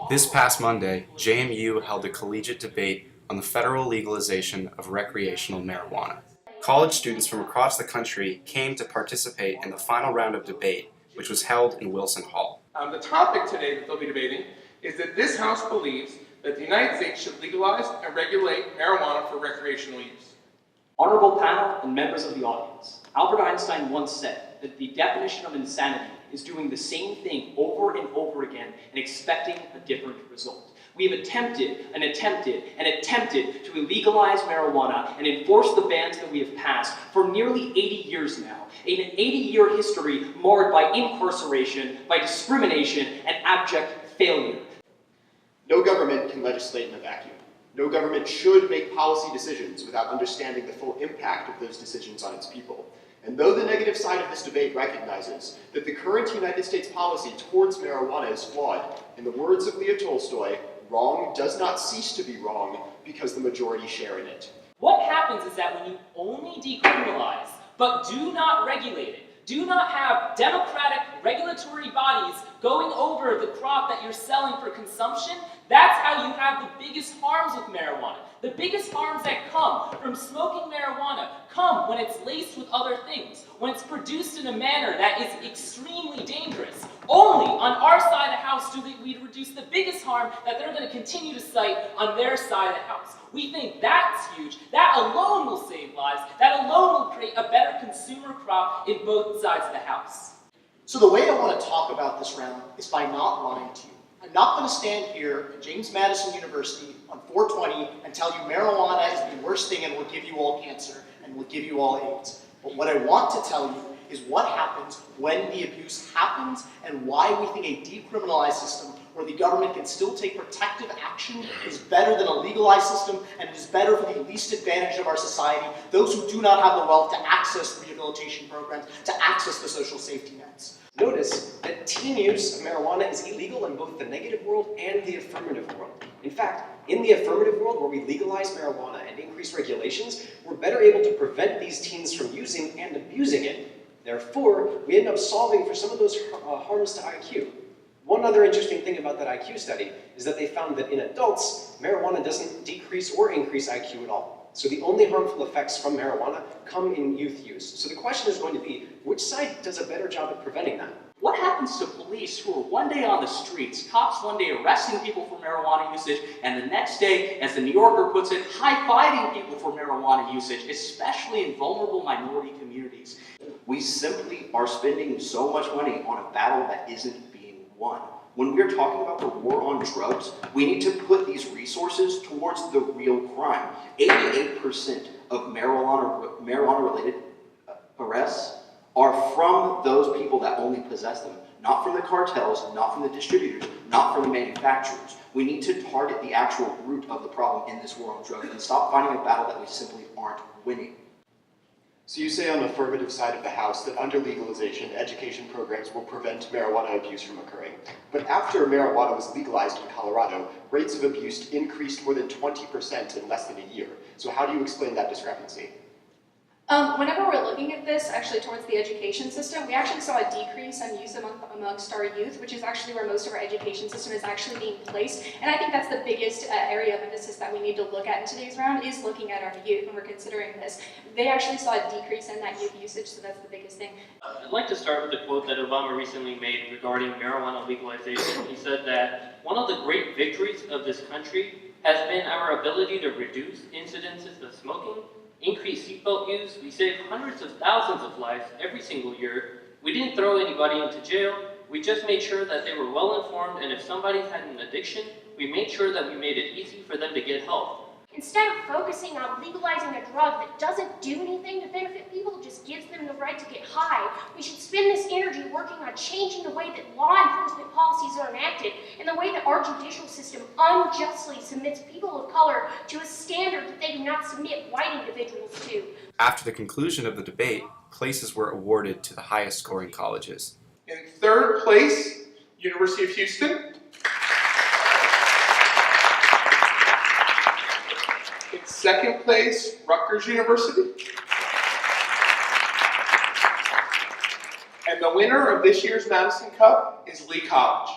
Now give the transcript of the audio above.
This past Monday, JMU held a collegiate debate on the federal legalization of recreational marijuana. College students from across the country came to participate in the final round of debate, which was held in Wilson Hall. The topic today that they'll be debating is that this House believes that the United States should legalize and regulate marijuana for recreational use. Honorable panel and members of the audience, Albert Einstein once said that the definition of insanity is doing the same thing over and over again and expecting a different result. We have attempted to legalize marijuana and enforce the bans that we have passed for nearly 80 years now. An 80-year history marred by incarceration, by discrimination, and abject failure. No government can legislate in a vacuum. No government should make policy decisions without understanding the full impact of those decisions on its people. And though the negative side of this debate recognizes that the current United States policy towards marijuana is flawed, in the words of Leo Tolstoy, wrong does not cease to be wrong because the majority share in it. What happens is that when you only decriminalize, but do not regulate it, do not have democratic regulatory bodies going over the crop that you're selling for consumption, that's how you have the biggest harms with marijuana. The biggest harms that come from smoking marijuana come when it's laced with other things, when it's produced in a manner that is extremely dangerous. Only on our side of the house do we reduce the biggest harm that they're going to continue to cite on their side of the house. We think that's huge. That alone will save lives. That alone will create a better consumer crop in both sides of the house. So the way I want to talk about this round is by not lying to you. I'm not going to stand here at James Madison University on 420 and tell you marijuana is the worst thing and will give you all cancer and will give you all AIDS. But what I want to tell you is what happens when the abuse happens and why we think a decriminalized system where the government can still take protective action is better than a legalized system and is better for the least advantaged of our society, those who do not have the wealth to access rehabilitation programs, to access the social safety nets. Notice that teen use of marijuana is illegal in both the negative world and the affirmative world. In fact, in the affirmative world, where we legalize marijuana and increase regulations, we're better able to prevent these teens from using and abusing it. Therefore, we end up solving for some of those harms to IQ. One other interesting thing about that IQ study is that they found that in adults, marijuana doesn't decrease or increase IQ at all. So the only harmful effects from marijuana come in youth use. So the question is going to be, which side does a better job at preventing that? What happens to police who are one day on the streets, cops one day arresting people for marijuana usage, and the next day, as the New Yorker puts it, high-fiving people for marijuana usage, especially in vulnerable minority communities? We simply are spending so much money on a battle that isn't being won. When we're talking about the war on drugs, we need to put these resources towards the real crime. 88% of marijuana-related arrests are from those people that only possess them, not from the cartels, not from the distributors, not from the manufacturers. We need to target the actual root of the problem in this war on drugs and stop fighting a battle that we simply aren't winning. So you say on the affirmative side of the House that under legalization, education programs will prevent marijuana abuse from occurring. But after marijuana was legalized in Colorado, rates of abuse increased more than 20% in less than a year. So how do you explain that discrepancy? Whenever we're looking at this, actually towards the education system, we actually saw a decrease in use amongst our youth, which is actually where most of our education system is actually being placed. And I think that's the biggest area of emphasis that we need to look at in today's round is looking at our youth when we're considering this. They actually saw a decrease in that youth usage, so that's the biggest thing. I'd like to start with a quote that Obama recently made regarding marijuana legalization. He said that one of the great victories of this country has been our ability to reduce incidences of smoking, increase seatbelt use. We save hundreds of thousands of lives every single year. We didn't throw anybody into jail. We just made sure that they were well informed, and if somebody had an addiction, we made sure that we made it easy for them to get help. Instead of focusing on legalizing a drug that doesn't do anything to benefit people, just gives them the right to get high, we should spend this energy working on changing the way that law enforcement policies are enacted and the way that our judicial system unjustly submits people of color to a standard that they do not submit white individuals to. After the conclusion of the debate, places were awarded to the highest scoring colleges. In third place, University of Houston. In second place, Rutgers University. And the winner of this year's Madison Cup is Lee College.